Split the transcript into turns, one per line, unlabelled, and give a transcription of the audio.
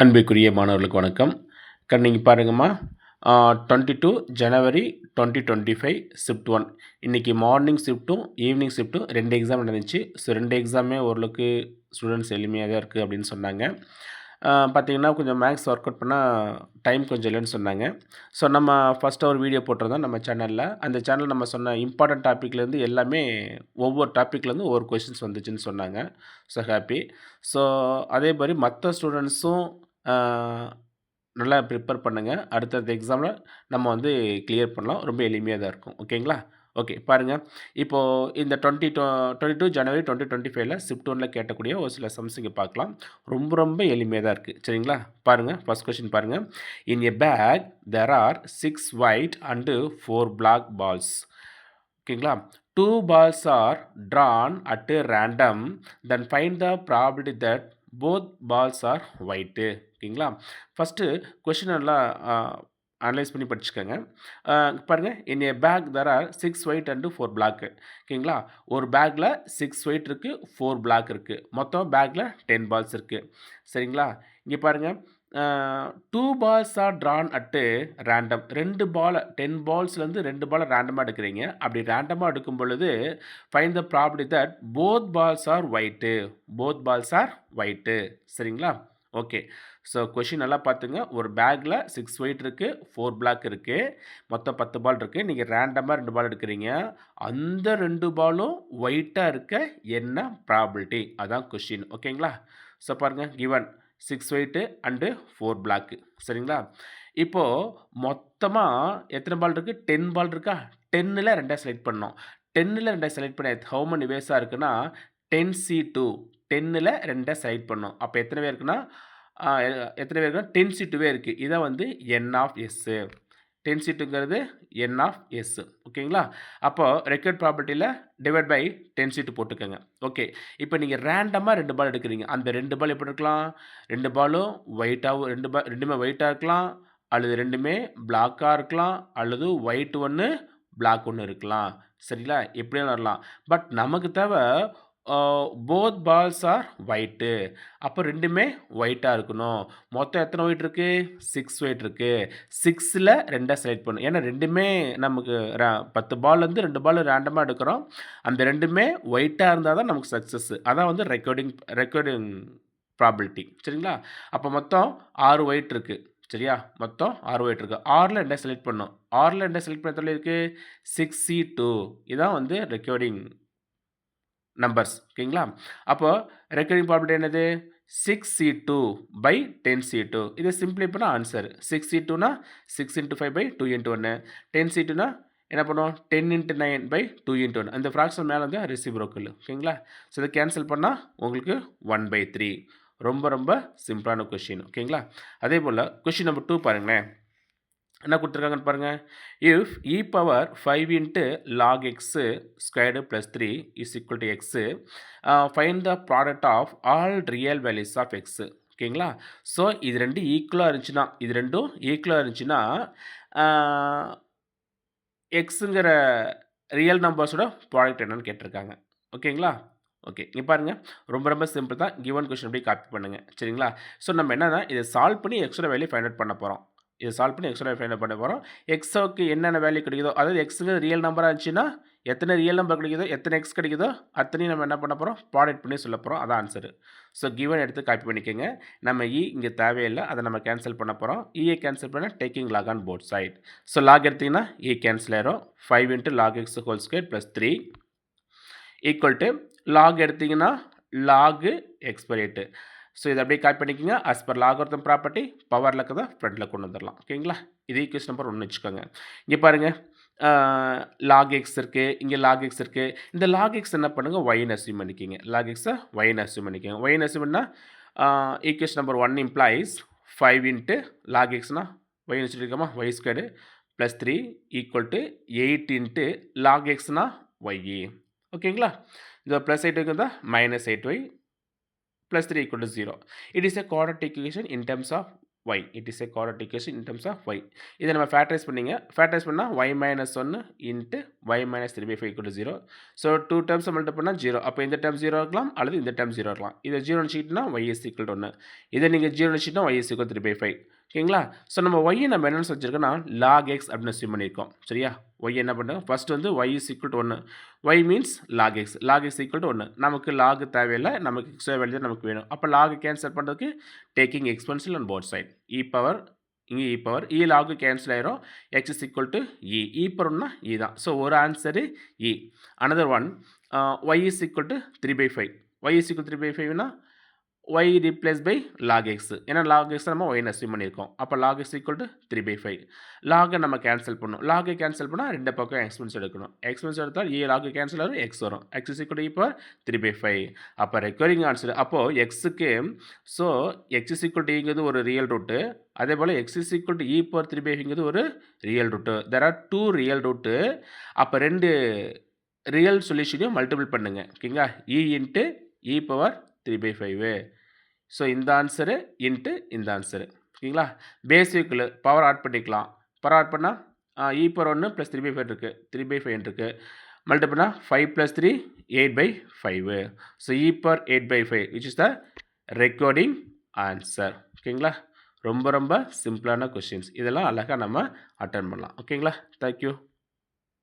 அன்பிற்குரிய மாணவர்களுக்கு வணக்கம். நீங்கள் பாருங்கம்மா, 22 ஜனவரி 2025 ஷிஃப்ட் 1. இன்றைக்கி மார்னிங் ஷிஃப்ட்டும் ஈவினிங் ஷிஃப்ட்டும் 2 எக்ஸாம் நடந்துச்சு. ஸோ 2 எக்ஸாமே ஓரளவுக்கு ஸ்டூடெண்ட்ஸ் எளிமையாக தான் இருக்குது அப்படின்னு சொன்னாங்க. பார்த்திங்கன்னா கொஞ்சம் மேக்ஸ் ஒர்க் அவுட் பண்ணால் டைம் கொஞ்சம் இல்லைன்னு சொன்னாங்க. ஸோ நம்ம ஃபஸ்ட்டு ஒரு வீடியோ போட்டிருந்தோம் நம்ம சேனலில். அந்த சேனல் நம்ம சொன்ன இம்பார்ட்டன்ட் டாப்பிக்லேருந்து எல்லாமே ஒவ்வொரு டாப்பிக்லேருந்து ஒவ்வொரு கொஷின்ஸ் வந்துச்சுன்னு சொன்னாங்க. So happy. ஸோ அதே மாதிரி மற்ற ஸ்டூடெண்ட்ஸும் நல்லா ப்ரிப்பேர் பண்ணுங்கள். அடுத்தடுத்த எக்ஸாமில் நம்ம வந்து கிளியர் பண்ணலாம். ரொம்ப எளிமையாக தான் இருக்கும். ஓகேங்களா? ஓகே பாருங்கள். இப்போது இந்த 22 ஜனவரி 2025 ஷிஃப்ட் 1ல் கேட்டக்கூடிய ஒரு சில சம்ஸ் இங்கே பார்க்கலாம். ரொம்ப ரொம்ப எளிமையாக தான் இருக்குது. சரிங்களா? பாருங்கள். ஃபர்ஸ்ட் கொஸ்டின் பாருங்கள். In a bag there are 6 white and 4 black balls. ஓகேங்களா? 2 balls are drawn at random, then find the probability that both balls are white. ஓகேங்களா? ஃபஸ்ட்டு கொஷின் நல்லா அனலைஸ் பண்ணி படிச்சுக்கோங்க. பாருங்கள், in a bag there are 6 white and 4 black. ஓகேங்களா? ஒரு பேக்கில் 6 white இருக்குது, 4 பிளாக் இருக்குது. மொத்தம் பேக்கில் 10 பால்ஸ் இருக்குது. சரிங்களா? இங்கே பாருங்கள், 2 balls are drawn at random. 2 பால் 10 பால்ஸ்லேருந்து 2 பாலை ரேண்டமாக எடுக்கிறீங்க. அப்படி ரேண்டமாக எடுக்கும் பொழுது find the probability that both balls are white. Both balls are white. சரிங்களா? ஓகே. ஸோ கொஷின் நல்லா பார்த்துங்க. ஒரு பேக்கில் 6 ஒயிட் இருக்குது, 4 பிளாக் இருக்குது. மொத்தம் 10 பால் இருக்குது. நீங்கள் ரேண்டமாக 2 பால் எடுக்கிறீங்க. அந்த 2 பாலும் ஒயிட்டாக இருக்க என்ன ப்ராபபிலிட்டி? அதான் கொஷின். ஓகேங்களா? ஸோ பாருங்கள், கிவன் 6 ஒயிட்டு அண்டு 4 பிளாக்கு. சரிங்களா? இப்போது மொத்தமாக எத்தனை பால் இருக்குது? 10 பால் இருக்கா? 10ல் 2 செலக்ட் பண்ணோம். 10ல் 2 செலக்ட் பண்ண ஹவு many வேஸாக இருக்குன்னா 10C2. 10ல் 2 செலக்ட் பண்ணோம். அப்போ எத்தனை பேர் இருக்குன்னா எத்தனை பேர் இருக்குன்னா 10C2வே இருக்குது. இதான் வந்து என் ஆஃப் எஸ்ஸு. 10C2ங்கிறது என் ஆஃப் எஸ். ஓகேங்களா? அப்போ ரெக்கார்ட் ப்ராப்பர்ட்டியில் டிவைட் பை 10C2 போட்டுக்கோங்க. ஓகே. இப்போ நீங்கள் ரேண்டமாக 2 பால் எடுக்கிறீங்க. அந்த 2 பால் எப்படி இருக்கலாம்? 2 பாலும் ஒயிட்டாகவும் 2மே ஒயிட்டாக இருக்கலாம், அல்லது 2மே பிளாக்காக இருக்கலாம், அல்லது ஒயிட் ஒன்று பிளாக் ஒன்று இருக்கலாம். சரிங்களா? எப்படியும் வரலாம். பட் நமக்கு தேவை போத் பால்ஸ் ஆர் ஒயிட்டு. அப்போ 2மே ஒயிட்டாக இருக்கணும். மொத்தம் எத்தனை ஒயிட் இருக்குது? 6 ஒயிட் இருக்குது. 6ல் 2 செலக்ட் பண்ணணும். ஏன்னா 2மே நமக்கு 10 பால்லேருந்து 2 பால் ரேண்டமாக எடுக்கிறோம். அந்த 2மே ஒயிட்டாக இருந்தால் தான் நமக்கு சக்ஸஸ். அதான் வந்து ரெக்கார்டிங் ப்ராபிலிட்டி. சரிங்களா? அப்போ மொத்தம் 6 ஒயிட் இருக்குது. சரியா? மொத்தம் 6 ஒயிட் இருக்குது. 6ல் 2 செலக்ட் பண்ணோம். 6ல் 2 செலக்ட் பண்ண எத்தனை இருக்குது? 6C2. இதான் வந்து ரெக்கார்டிங் நம்பர்ஸ். ஓகேங்களா? அப்போ ரெக்கரிங் ப்ராபபிலிட்டி என்னது? 6C2 by 10C2. இதை சிம்பிளை பண்ணால் ஆன்சர் 6C2னா 6 × 5 பை 2 × 1. 10C2னா என்ன பண்ணுவோம்? 10 × 9 பை 2 × 1. அந்த ஃப்ராக்ஷன் மேலே வந்து ரெசிப்ரோக்கல். ஓகேங்களா? ஸோ இதை கேன்சல் பண்ணால் உங்களுக்கு 1/3. ரொம்ப ரொம்ப சிம்பிளான கொஷின். ஓகேங்களா? அதே போல் கொஷின் நம்பர் 2 பாருங்களேன். என்ன கொடுத்துருக்காங்கன்னு பாருங்கள். If e power 5 × log x squared plus 3 is equal to x, find the product of all real values of x. ஓகேங்களா? ஸோ இது ரெண்டும் ஈக்குவலாக இருந்துச்சுன்னா எக்ஸுங்கிற ரியல் நம்பர்ஸோட ப்ராடக்ட் என்னன்னு கேட்டிருக்காங்க. ஓகேங்களா? ஓகே. இங்கே பாருங்கள், ரொம்ப ரொம்ப சிம்பிள் தான். கிவன் கொஷின் அப்படியே காப்பி பண்ணுங்கள். சரிங்களா? ஸோ நம்ம என்னன்னா இதை சால்வ் பண்ணி எக்ஸோட வேல்யூ ஃபைண்ட் அவுட் பண்ண போகிறோம். இதை சால்வ் பண்ணி எக்ஸோட ஃபைண்ட் அவுட் பண்ண போகிறோம். எக்ஸோக்கு என்னென்ன வேல்யூ கிடைக்குதோ, அதாவது எக்ஸுங்கிறது ரியல் நம்பராக இருந்துச்சுன்னா எத்தனை ரியல் நம்பர் கிடைக்குதோ, எத்தனை எக்ஸ் கிடைக்குதோ அத்தனையும் நம்ம என்ன பண்ண போகிறோம்? ப்ராடக்ட் பண்ணி சொல்ல போகிறோம். அதான் ஆன்சரு. ஸோ கிவன் எடுத்து காப்பி பண்ணிக்கோங்க. நம்ம இங்கே தேவையில்லை, அதை நம்ம கேன்சல் பண்ண போகிறோம். கேன்சல் பண்ண taking log on both side. So log எடுத்திங்கன்னா கேன்சல் ஆயிரும். 5 × log x whole square plus 3 equal to log எடுத்திங்கன்னா லாகு எக்ஸ்பரேட்டு. ஸோ இதை அப்படியே காப்பி பண்ணிக்கோங்க. அஸ் பர் லாகர்தம் ப்ராப்பர்ட்டி பவரில் இருக்கிறத ஃப்ரண்ட்டில் கொண்டு வந்துடலாம். ஓகேங்களா? இது ஈக்குவேஷன் நம்பர் 1 வச்சுக்கோங்க. இங்கே பாருங்கள், லாக் எக்ஸ் இருக்குது, இங்கே லாக் எக்ஸ் இருக்குது. இந்த லாக் எக்ஸ் என்ன பண்ணுங்கள்? ஒய்ன்னு அஸ்யூம் பண்ணிக்கிங்க. லாக் எக்ஸை ஒய்ன்னு அஸ்யூம் பண்ணிக்கோங்க. ஒய்ன்னு அஸ்யூம் பண்ணால் ஈக்குவேஷன் நம்பர் 1 இம்ப்ளாயிஸ் 5 × log xனா ஒய்ன்னு வச்சுருக்கோமா? Y squared plus 3 equal to 8 × log xனா ஒய். ஓகேங்களா? இது ப்ளஸ் 8 இருக்குதா? -8y plus 3 equal to 0. It is a quadratic equation in terms of y. It is a quadratic equation in terms of y. இதை நம்ம factorise பண்ணிங்க. Factorise பண்ணால் y minus 1 into y minus 3/5 equal to 0. So 2 டேர்ம்ஸை multiply பண்ணால் 0. அப்போ இந்த term 0 இருக்கலாம் அல்லது இந்த டேர்ம் 0 இருக்கலாம். இதை 0 வச்சுக்கிட்டோம்னா y is equal to 1. இதை நீங்கள் 0 வச்சுக்கிட்டா y is equal to 3/5. ஓகேங்களா? ஸோ நம்ம y நம்ம என்னென்னு வச்சுருக்கோன்னா log x அப்படின்னு அசியூம் பண்ணியிருக்கோம். சரியா? y என்ன பண்ணுறோம்? ஃபர்ஸ்ட் வந்து y is equal to 1. y means log x. log x equal to 1. நமக்கு log தேவையில்லை, நமக்கு x வேல்யூ தான் நமக்கு வேணும். அப்போ log கேன்சல் பண்ணுறதுக்கு taking expensive on both side. e power இங்கே e power e log cancel ஆயிரும். x is equal to e பவர்னா e தான். ஸோ ஒரு answer e. Another one y is equal to 3/5. y is equal to 3/5னா y replaced by log x. ஏன்னா log x நம்ம y assume பண்ணியிருக்கோம். அப்போ log x equal to 3/5. log நம்ம cancel பண்ணணும். log கேன்சல் பண்ணால் ரெண்டு பக்கம் எக்ஸ்பென்ஸ் எடுக்கணும். எக்ஸ்பென்ஸ் எடுத்தால் e log கேன்சல் ஆகும், x வரும். x is equal to e power 3/5. அப்போ ரெக்கரிங் ஆன்சர் அப்போது எக்ஸுக்கு so x is equal to ங்கிறது ஒரு ரியல் ரூட்டு, அதே போல் x is equal to e power 3/5ங்கிறது ஒரு real root. There are 2 real root. அப்போ ரெண்டு ரியல் சொல்யூஷனையும் மல்டிபிள் பண்ணுங்க. ஓகேங்களா? e into e power 3/5. So இந்த ஆன்சரு இன்ட்டு இந்த ஆன்சரு. ஓகேங்களா? பேசிக்கில் பவர் ஆட் பண்ணிக்கலாம். பவர் ஆட் பண்ணால் e பவர் 1 ப்ளஸ் 3/5 இருக்குது, 3/5 இருக்குது. மல்டிபிள்னா 5 + 3 8/5. So e power 8/5 which is the recording answer. ஓகேங்களா? ரொம்ப ரொம்ப சிம்பிளான கொஷின்ஸ். இதெல்லாம் அழகாக நம்ம அட்டன் பண்ணலாம். ஓகேங்களா? தேங்க்யூ.